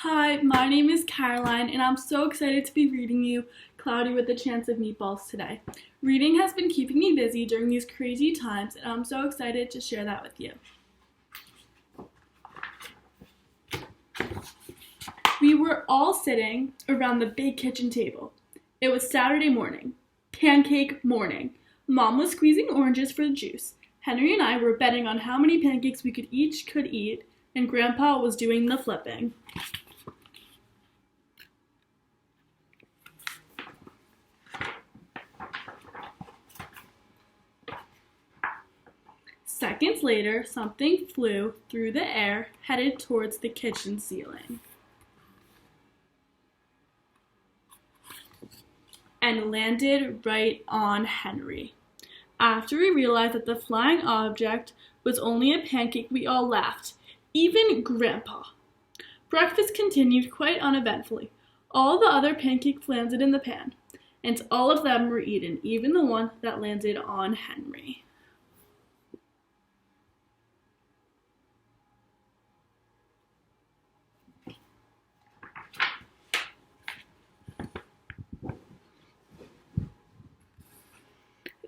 Hi, my name is Caroline, and I'm so excited to be reading you Cloudy with a Chance of Meatballs today. Reading has been keeping me busy during these crazy times, and I'm so excited to share that with you. We were all sitting around the big kitchen table. It was Saturday morning, pancake morning. Mom was squeezing oranges for the juice. Henry and I were betting on how many pancakes we could eat, and Grandpa was doing the flipping. Seconds later, something flew through the air, headed towards the kitchen ceiling, and landed right on Henry. After we realized that the flying object was only a pancake, we all laughed, even Grandpa. Breakfast continued quite uneventfully. All the other pancakes landed in the pan, and all of them were eaten, even the one that landed on Henry.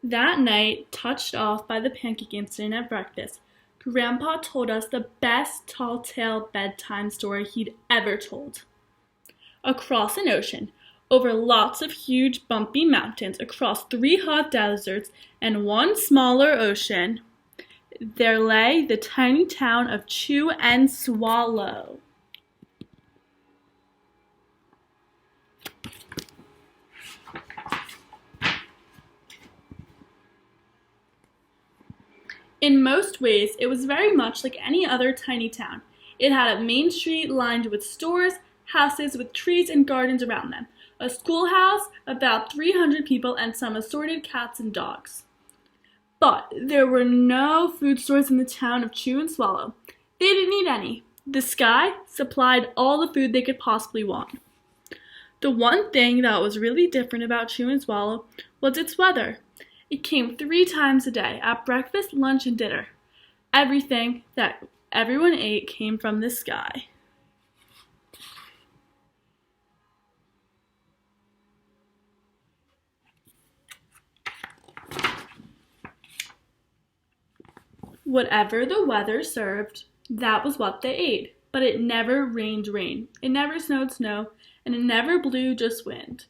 That night, touched off by the pancake incident at breakfast, Grandpa told us the best tall tale bedtime story he'd ever told. Across an ocean, over lots of huge bumpy mountains, across 3 hot deserts and 1 smaller ocean, there lay the tiny town of Chew and Swallow. In most ways, it was very much like any other tiny town. It had a main street lined with stores, houses with trees and gardens around them, a schoolhouse, about 300 people, and some assorted cats and dogs. But there were no food stores in the town of Chew and Swallow. They didn't need any. The sky supplied all the food they could possibly want. The one thing that was really different about Chew and Swallow was its weather. It came 3 times a day, at breakfast, lunch, and dinner. Everything that everyone ate came from the sky. Whatever the weather served, that was what they ate. But it never rained rain. It never snowed snow, and it never blew just wind.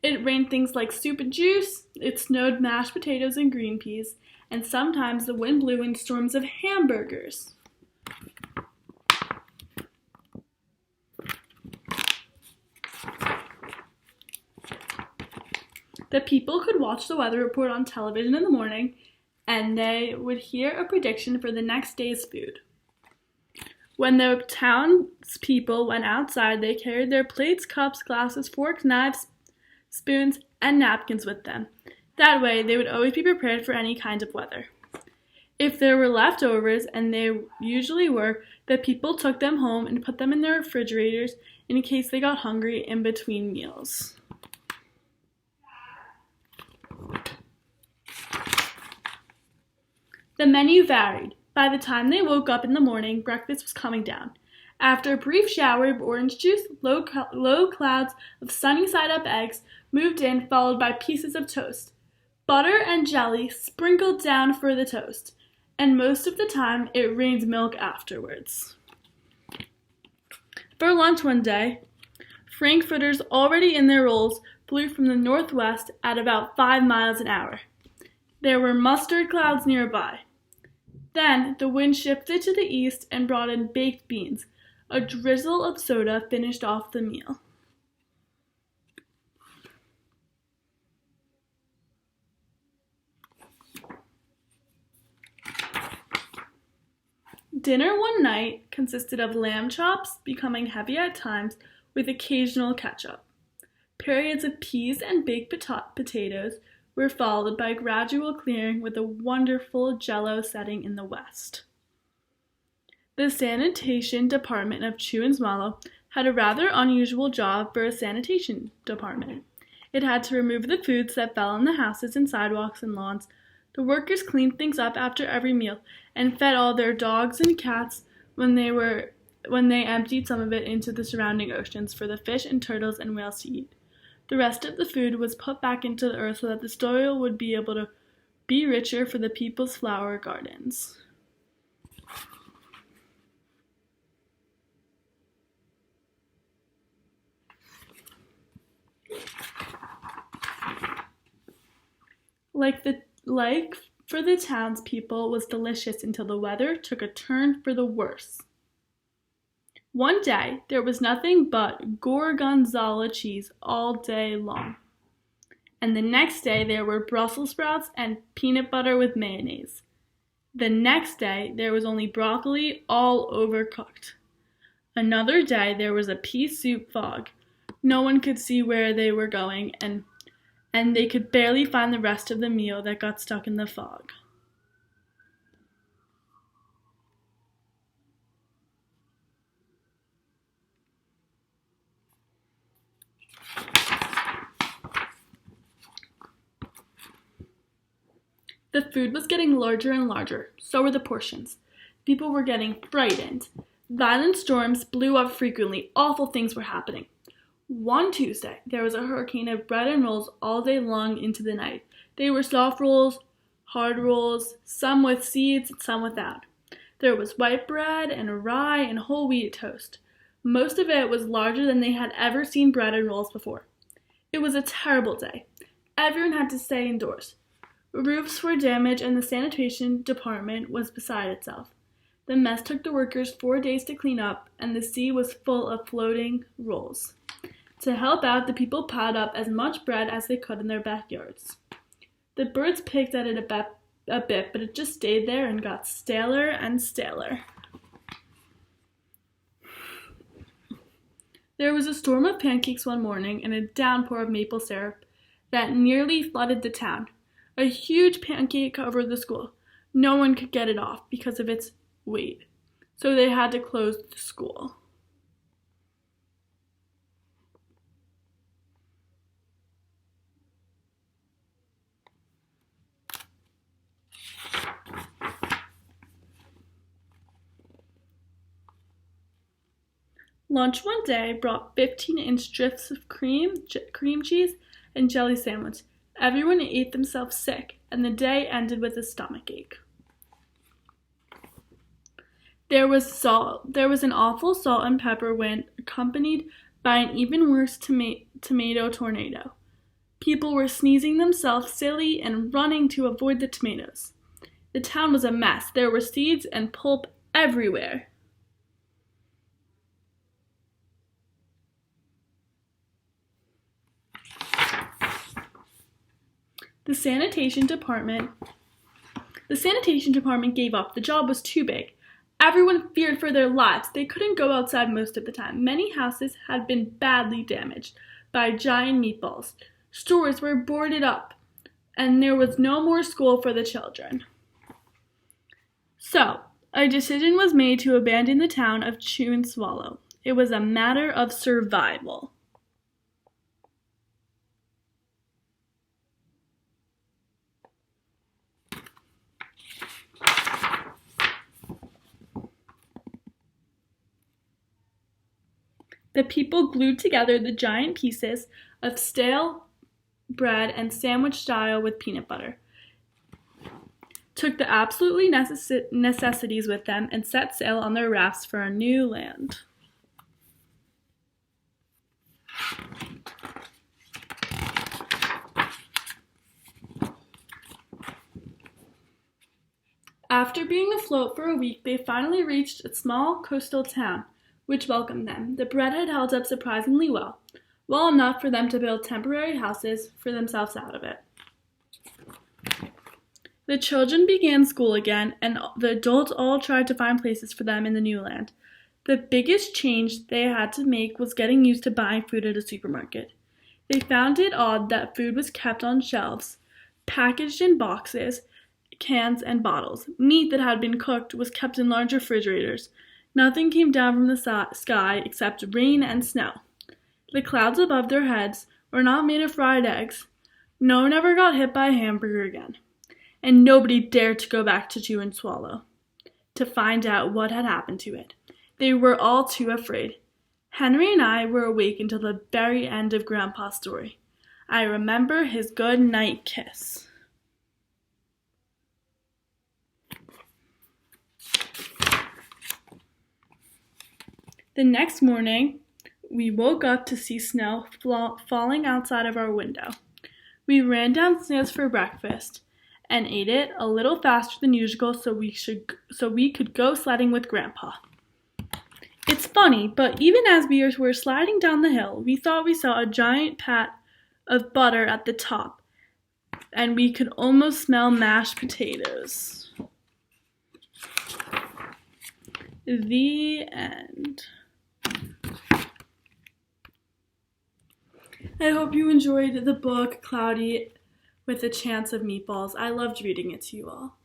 It rained things like soup and juice, it snowed mashed potatoes and green peas, and sometimes the wind blew in storms of hamburgers. The people could watch the weather report on television in the morning, and they would hear a prediction for the next day's food. When the townspeople went outside, they carried their plates, cups, glasses, forks, knives, spoons, and napkins with them. That way, they would always be prepared for any kind of weather. If there were leftovers, and they usually were, the people took them home and put them in their refrigerators in case they got hungry in between meals. The menu varied. By the time they woke up in the morning, breakfast was coming down. After a brief shower of orange juice, low clouds of sunny-side-up eggs moved in, followed by pieces of toast. Butter and jelly sprinkled down for the toast, and most of the time it rained milk afterwards. For lunch one day, frankfurters already in their rolls blew from the northwest at about 5 miles an hour. There were mustard clouds nearby. Then the wind shifted to the east and brought in baked beans. A drizzle of soda finished off the meal. Dinner one night consisted of lamb chops, becoming heavy at times, with occasional ketchup. Periods of peas and baked potatoes were followed by gradual clearing with a wonderful Jell-O setting in the west. The sanitation department of Chew and Swallow had a rather unusual job for a sanitation department. It had to remove the foods that fell on the houses and sidewalks and lawns. The workers cleaned things up after every meal and fed all their dogs and cats when they were when they emptied some of it into the surrounding oceans for the fish and turtles and whales to eat. The rest of the food was put back into the earth so that the soil would be able to be richer for the people's flower gardens. Like for the townspeople was delicious until the weather took a turn for the worse. One day there was nothing but gorgonzola cheese all day long. And the next day there were Brussels sprouts and peanut butter with mayonnaise. The next day there was only broccoli all overcooked. Another day there was a pea soup fog. No one could see where they were going, and they could barely find the rest of the meal that got stuck in the fog. The food was getting larger and larger, so were the portions. People were getting frightened. Violent storms blew up frequently. Awful things were happening. One Tuesday, there was a hurricane of bread and rolls all day long into the night. They were soft rolls, hard rolls, some with seeds, some without. There was white bread and rye and whole wheat toast. Most of it was larger than they had ever seen bread and rolls before. It was a terrible day. Everyone had to stay indoors. Roofs were damaged and the sanitation department was beside itself. The mess took the workers 4 days to clean up, and the sea was full of floating rolls. To help out, the people piled up as much bread as they could in their backyards. The birds picked at it a bit, but it just stayed there and got staler and staler. There was a storm of pancakes one morning and a downpour of maple syrup that nearly flooded the town. A huge pancake covered the school. No one could get it off because of its weight, so they had to close the school. Lunch one day brought 15-inch strips of cream cheese, and jelly sandwich. Everyone ate themselves sick, and the day ended with a stomachache. There was an awful salt and pepper wind, accompanied by an even worse tomato tornado. People were sneezing themselves silly and running to avoid the tomatoes. The town was a mess. There were seeds and pulp everywhere. The sanitation department gave up. The job was too big. Everyone feared for their lives. They couldn't go outside most of the time. Many houses had been badly damaged by giant meatballs. Stores were boarded up, and there was no more school for the children. So, a decision was made to abandon the town of Chew and Swallow. It was a matter of survival. The people glued together the giant pieces of stale bread and sandwiched style with peanut butter, took the absolutely necessities with them, and set sail on their rafts for a new land. After being afloat for a week, they finally reached a small coastal town, which welcomed them. The bread had held up surprisingly well enough for them to build temporary houses for themselves out of it. The children began school again, and the adults all tried to find places for them in the new land. The biggest change they had to make was getting used to buying food at a supermarket. They found it odd that food was kept on shelves, packaged in boxes, cans, and bottles. Meat that had been cooked was kept in large refrigerators. Nothing came down from the sky except rain and snow. The clouds above their heads were not made of fried eggs. No one ever got hit by a hamburger again. And nobody dared to go back to Chew and Swallow to find out what had happened to it. They were all too afraid. Henry and I were awake until the very end of Grandpa's story. I remember his good night kiss. The next morning, we woke up to see snow falling outside of our window. We ran downstairs for breakfast and ate it a little faster than usual so we could go sledding with Grandpa. It's funny, but even as we were sliding down the hill, we thought we saw a giant pat of butter at the top, and we could almost smell mashed potatoes. The end. I hope you enjoyed the book, Cloudy with a Chance of Meatballs. I loved reading it to you all.